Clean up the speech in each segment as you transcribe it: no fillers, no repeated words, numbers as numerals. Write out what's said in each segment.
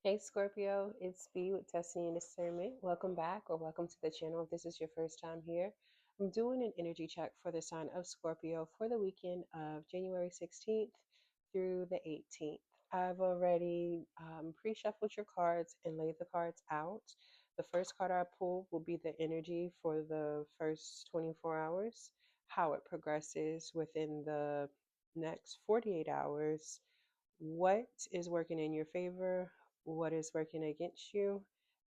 Hey Scorpio, it's B with Destiny and Discernment. Welcome back or welcome to the channel if this is your first time here. I'm doing an energy check for the sign of Scorpio for the weekend of January 16th through the 18th. I've already pre-shuffled your cards and laid the cards out. The first card I pull will be the energy for the first 24 hours, how it progresses within the next 48 hours, what is working in your favor, what is working against you,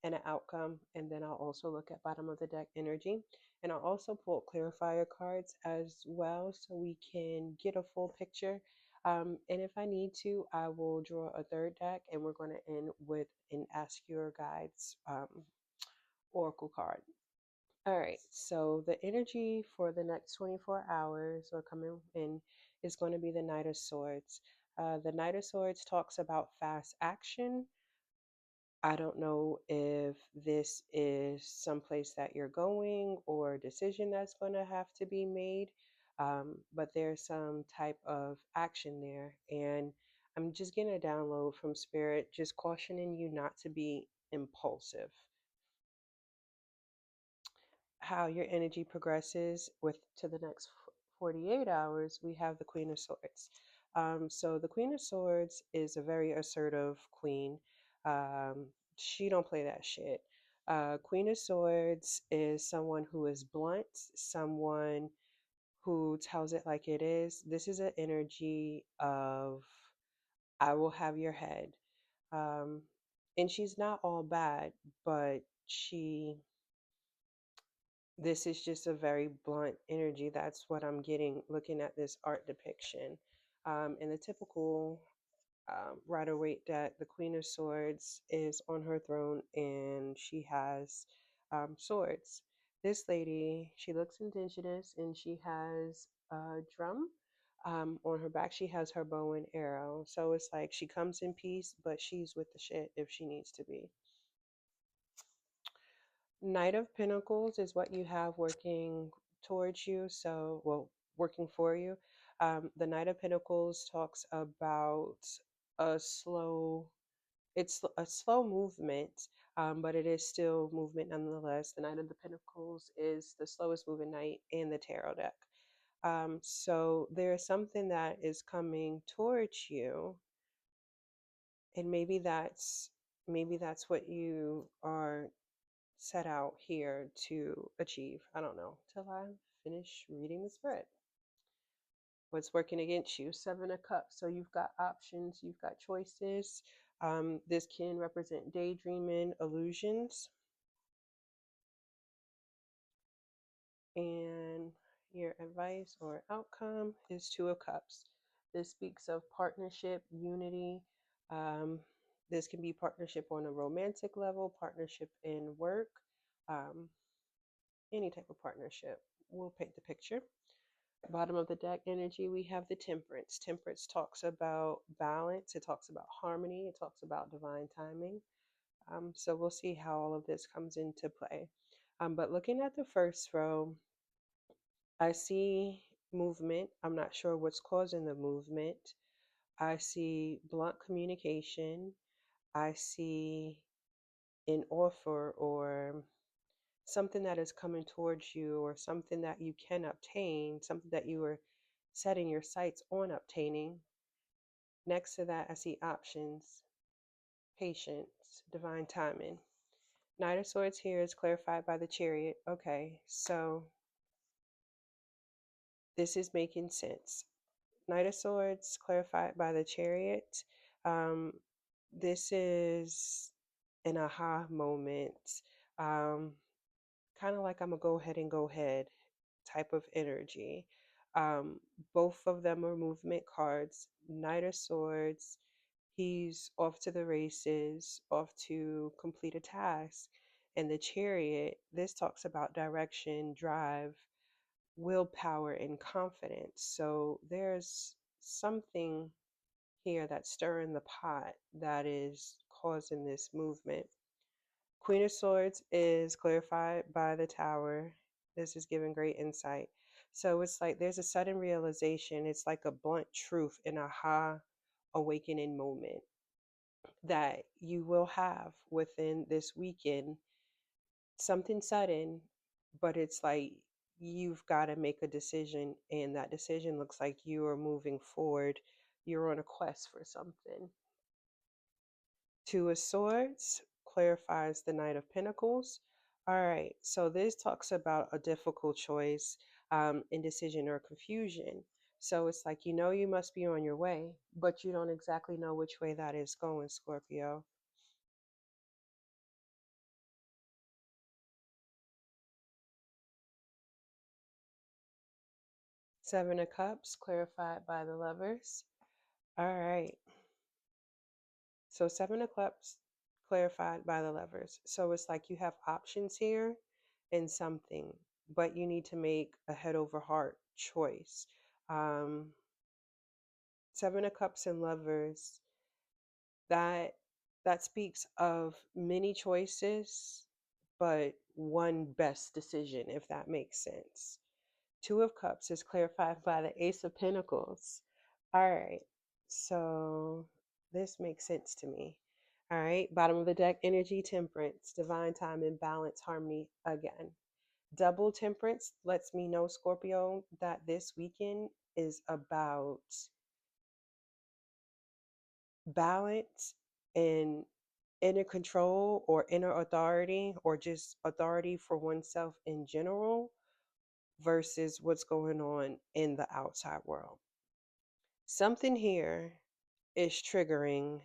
and an outcome. And then I'll also look at bottom of the deck energy. And I'll also pull clarifier cards as well so we can get a full picture. And if I need to, I will draw a third deck and we're going to end with an Ask Your Guides oracle card. All right, so the energy for the next 24 hours or coming in is going to be the Knight of Swords. The Knight of Swords talks about fast action. I don't know if this is someplace that you're going or a decision that's going to have to be made, but there's some type of action there. And I'm just getting a download from Spirit, just cautioning you not to be impulsive. How your energy progresses with to the next 48 hours, we have the Queen of Swords. So the Queen of Swords is a very assertive queen. Um, she don't play that shit. Queen of Swords is someone who is blunt, someone who tells it like it is. This is an energy of I will have your head. Um, and she's not all bad, but this is just a very blunt energy. That's what I'm getting looking at this art depiction. In the typical Rider Waite deck, the Queen of Swords is on her throne and she has swords. This lady, she looks indigenous and she has a drum on her back. She has her bow and arrow. So it's like she comes in peace, but she's with the shit if she needs to be. Knight of Pentacles is what you have working towards you. So, well, working for you. The Knight of Pentacles talks about a slow, it's a slow movement, but it is still movement nonetheless. The Knight of the Pentacles is the slowest moving knight in the tarot deck. So there's something that is coming towards you, and maybe that's what you are set out here to achieve. I don't know, till I finish reading the spread. What's working against you? Seven of Cups. So you've got options, you've got choices. This can represent daydreaming, illusions. And your advice or outcome is Two of Cups. This speaks of partnership, unity. Um, this can be partnership on a romantic level, partnership in work, um, any type of partnership. We'll paint the picture. Bottom of the deck energy, we have the Temperance. Temperance talks about balance, it talks about harmony, it talks about divine timing. So we'll see how all of this comes into play. But looking at the first row, I see movement. I'm not sure what's causing the movement. I see blunt communication. I see an offer or something that is coming towards you or something that you can obtain, something that you are setting your sights on obtaining. Next to that, I see options, patience, divine timing. Knight of Swords here is clarified by the Chariot. Okay, so this is making sense. Knight of Swords clarified by the Chariot. Um, this is an aha moment. Um, kind of like I'm a go ahead and go ahead type of energy. Um, both of them are movement cards. Knight of Swords, he's off to the races, off to complete a task. And the Chariot, this talks about direction, drive, willpower, and confidence. So there's something here that's stirring the pot that is causing this movement. Queen of Swords is clarified by the Tower. This is giving great insight. So it's like there's a sudden realization. It's like a blunt truth, an aha awakening moment. that you will have within this weekend, something sudden, but it's like you've got to make a decision, and that decision looks like you are moving forward. You're on a quest for something. Two of Swords clarifies the Knight of Pentacles. All right, so this talks about a difficult choice, indecision, or confusion. So it's like you know you must be on your way, but you don't exactly know which way that is going, Scorpio. Seven of Cups clarified by the Lovers. All right. So Seven of Cups clarified by the Lovers. So it's like you have options here in something, but you need to make a head over heart choice. Um, Seven of Cups and Lovers, that that speaks of many choices, but one best decision, if that makes sense. Two of Cups is clarified by the Ace of Pentacles. All right, so this makes sense to me. All right, bottom of the deck, energy, temperance, divine time, and balance, harmony again. Double temperance lets me know, Scorpio, that this weekend is about balance and inner control or inner authority or just authority for oneself in general versus what's going on in the outside world. Something here is triggering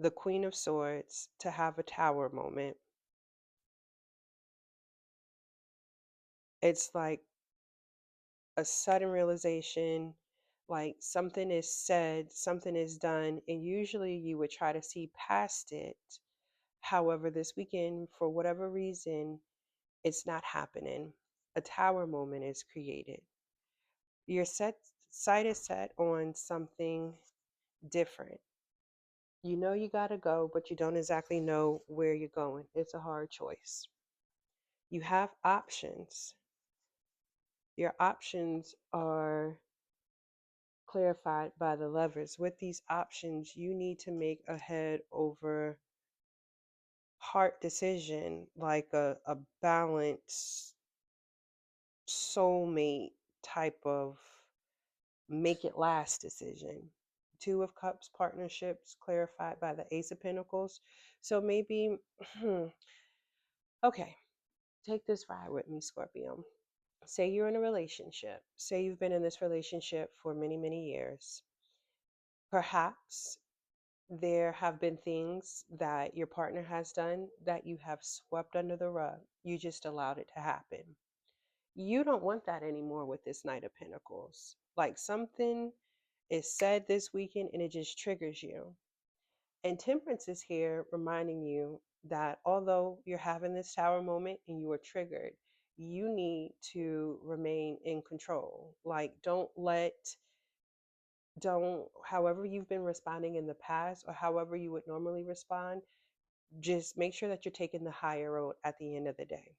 the Queen of Swords to have a tower moment. It's like a sudden realization, like something is said, something is done, and usually you would try to see past it. However, this weekend, for whatever reason, it's not happening. A tower moment is created. Your sight is set on something different. You know you got to go, but you don't exactly know where you're going. It's a hard choice. You have options. Your options are clarified by the Lovers. With these options, you need to make a head over heart decision, like a balanced soulmate type of make it last decision. Two of Cups partnerships clarified by the Ace of Pentacles. So maybe, okay, take this ride with me, Scorpio. Say you're in a relationship. Say you've been in this relationship for many, many years. Perhaps there have been things that your partner has done that you have swept under the rug. You just allowed it to happen. You don't want that anymore with this Knight of Pentacles. Like something is said this weekend and it just triggers you. And Temperance is here reminding you that although you're having this tower moment and you are triggered, you need to remain in control. Like, however you've been responding in the past or however you would normally respond, just make sure that you're taking the higher road at the end of the day.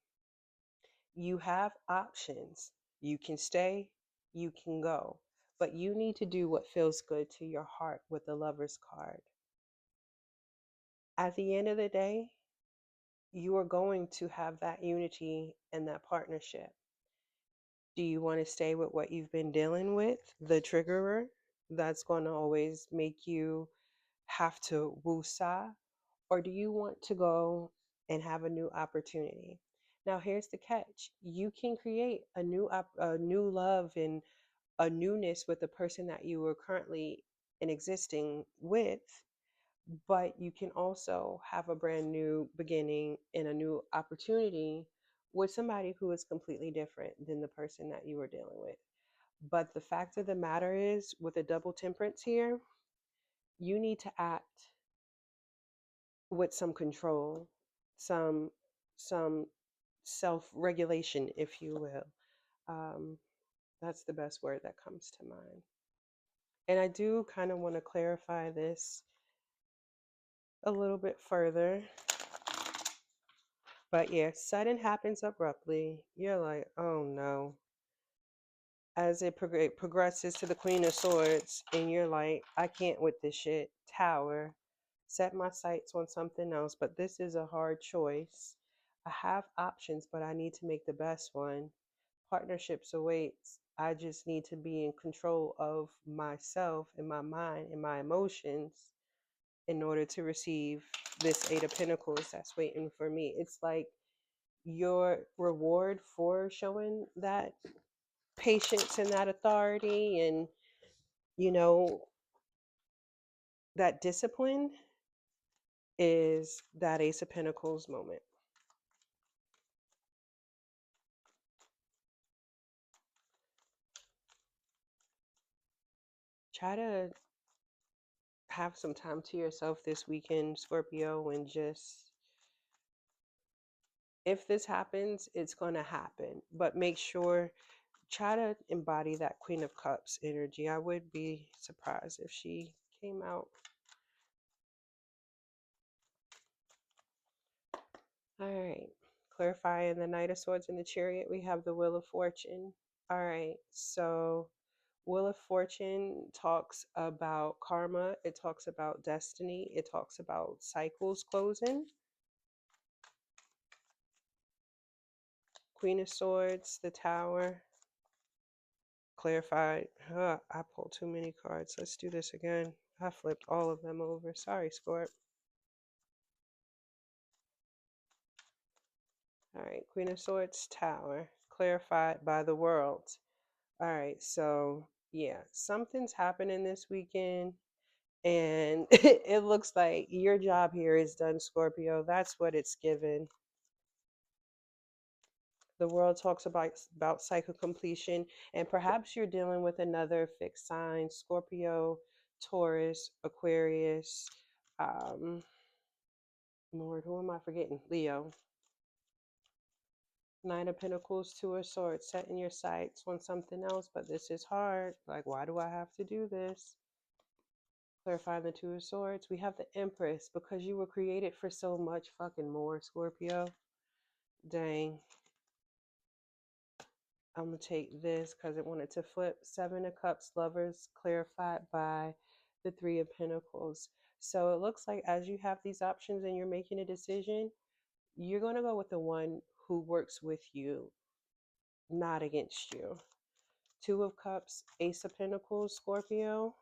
You have options. You can stay, you can go, but you need to do what feels good to your heart with the Lover's card. At the end of the day, you are going to have that unity and that partnership. Do you want to stay with what you've been dealing with, the triggerer that's going to always make you have to woosah? Or do you want to go and have a new opportunity? Now, here's the catch. You can create a new love and a newness with the person that you are currently in existing with, but you can also have a brand new beginning and a new opportunity with somebody who is completely different than the person that you were dealing with. But the fact of the matter is, with a double temperance here, you need to act with some control, some some self-regulation, if you will. Um, that's the best word that comes to mind. And I do kind of want to clarify this a little bit further. But yeah, sudden happens abruptly. You're like, oh no. As it progresses to the Queen of Swords, and you're like, I can't with this shit. Tower. set my sights on something else, but this is a hard choice. I have options, but I need to make the best one. Partnerships awaits. I just need to be in control of myself and my mind and my emotions in order to receive this Eight of Pentacles that's waiting for me. It's like your reward for showing that patience and that authority and, you know, that discipline is that Ace of Pentacles moment. Try to have some time to yourself this weekend, Scorpio, and just, if this happens, it's going to happen. But make sure, try to embody that Queen of Cups energy. I would be surprised if she came out. All right. Clarifying the Knight of Swords and the Chariot, we have the Wheel of Fortune. All right. So, Wheel of Fortune talks about karma, it talks about destiny, it talks about cycles closing. Queen of Swords, the Tower. Clarified. I pulled too many cards. Let's do this again. I flipped all of them over. Sorry, Scorp. All right, Queen of Swords, Tower. Clarified by the world. All right, so yeah, something's happening this weekend, and it looks like your job here is done, Scorpio. That's what it's given. The world talks about cycle completion, and perhaps you're dealing with another fixed sign, Scorpio, Taurus, Aquarius, Lord, who am I forgetting? Leo. Nine of Pentacles, Two of Swords, setting your sights on something else, but this is hard. Like, why do I have to do this? Clarifying the Two of Swords. We have the Empress, because you were created for so much fucking more, Scorpio. Dang. I'm going to take this because it wanted to flip. Seven of Cups, Lovers, clarified by the Three of Pentacles. So it looks like as you have these options and you're making a decision, you're going to go with the one who works with you, not against you. Two of Cups, Ace of Pentacles, Scorpio.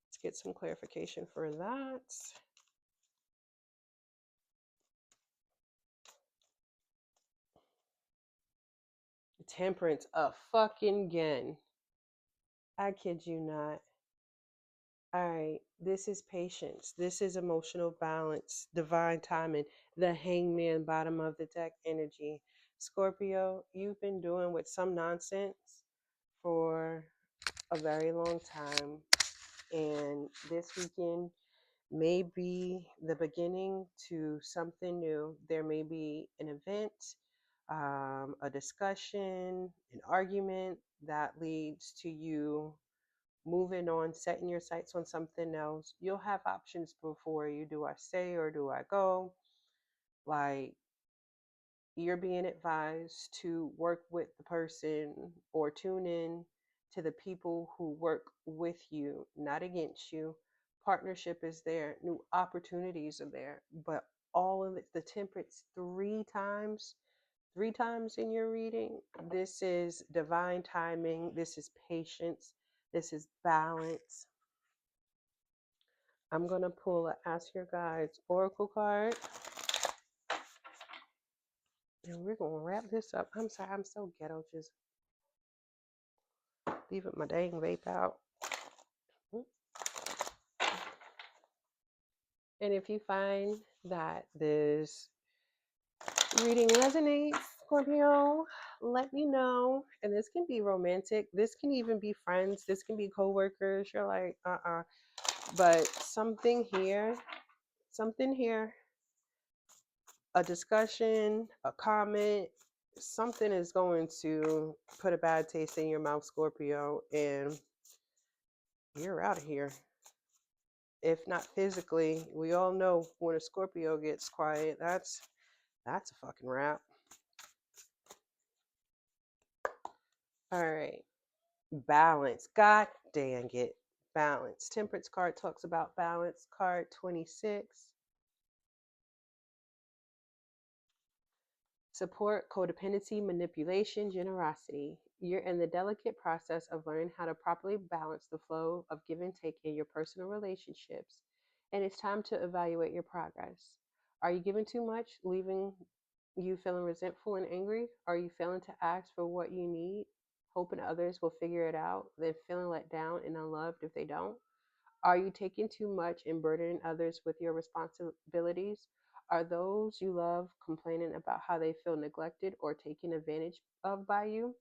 Let's get some clarification for that. Temperance, a fucking again. I kid you not. All right, this is patience. This is emotional balance, divine timing, the hangman, bottom of the deck energy. Scorpio, you've been doing with some nonsense for a very long time. And this weekend may be the beginning to something new. There may be an event, a discussion, an argument that leads to you moving on, setting your sights on something else. You'll have options before you. Do I stay or do I go? Like, you're being advised to work with the person or tune in to the people who work with you, not against you. Partnership is there, new opportunities are there, but all of it, the temperance three times in your reading. This is divine timing, this is patience, this is balance. I'm going to pull a Ask Your Guides Oracle card. And we're going to wrap this up. I'm sorry, I'm so ghetto, just leaving my dang vape out. And if you find that this reading resonates, Scorpio, let me know. And this can be romantic. This can even be friends. This can be coworkers. You're like, But something here, a discussion, a comment, something is going to put a bad taste in your mouth, Scorpio, and you're out of here. If not physically, we all know when a Scorpio gets quiet, that's a fucking wrap. All right. Balance. God dang it. balance. Temperance card talks about balance. Card 26. Support, codependency, manipulation, generosity. You're in the delicate process of learning how to properly balance the flow of give and take in your personal relationships, and it's time to evaluate your progress. Are you giving too much, leaving you feeling resentful and angry? Are you failing to ask for what you need, hoping others will figure it out, then feeling let down and unloved if they don't? Are you taking too much and burdening others with your responsibilities? Are those you love complaining about how they feel neglected or taken advantage of by you?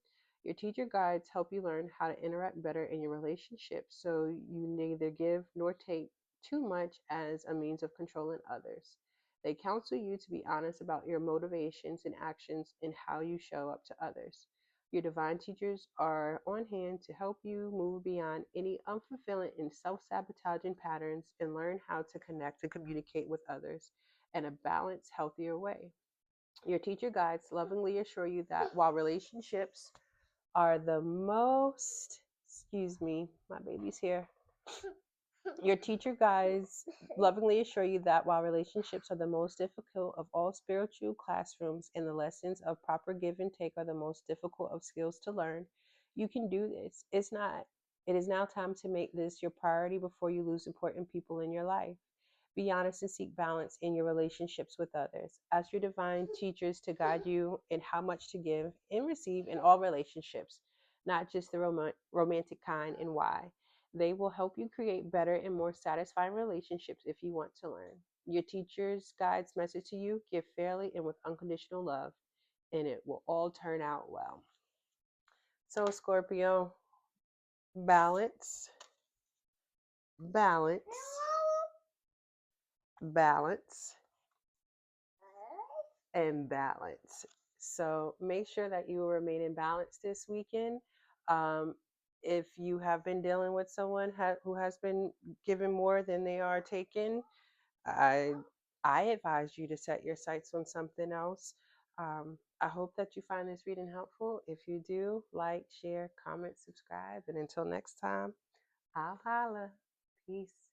Your teacher guides help you learn how to interact better in your relationships so you neither give nor take too much as a means of controlling others. They counsel you to be honest about your motivations and actions and how you show up to others. Your divine teachers are on hand to help you move beyond any unfulfilling and self sabotaging patterns and learn how to connect and communicate with others in a balanced, healthier way. Your teacher guides lovingly assure you that while relationships are the most, excuse me, my baby's here. Your teacher guides lovingly assure you that while relationships are the most difficult of all spiritual classrooms and the lessons of proper give and take are the most difficult of skills to learn, you can do this. It is now time to make this your priority before you lose important people in your life. Be honest and seek balance in your relationships with others. Ask your divine teachers to guide you in how much to give and receive in all relationships, not just the romantic kind, and why. They will help you create better and more satisfying relationships if you want to learn. Your teacher's guide's message to you: give fairly and with unconditional love, and it will all turn out well. So, Scorpio, balance, balance, balance, and balance. So make sure that you remain in balance this weekend. Um, if you have been dealing with someone who has been given more than they are taking, I I advise you to set your sights on something else. I hope that you find this reading helpful. If you do, like, share, comment, subscribe, and until next time, I'll holla. Peace.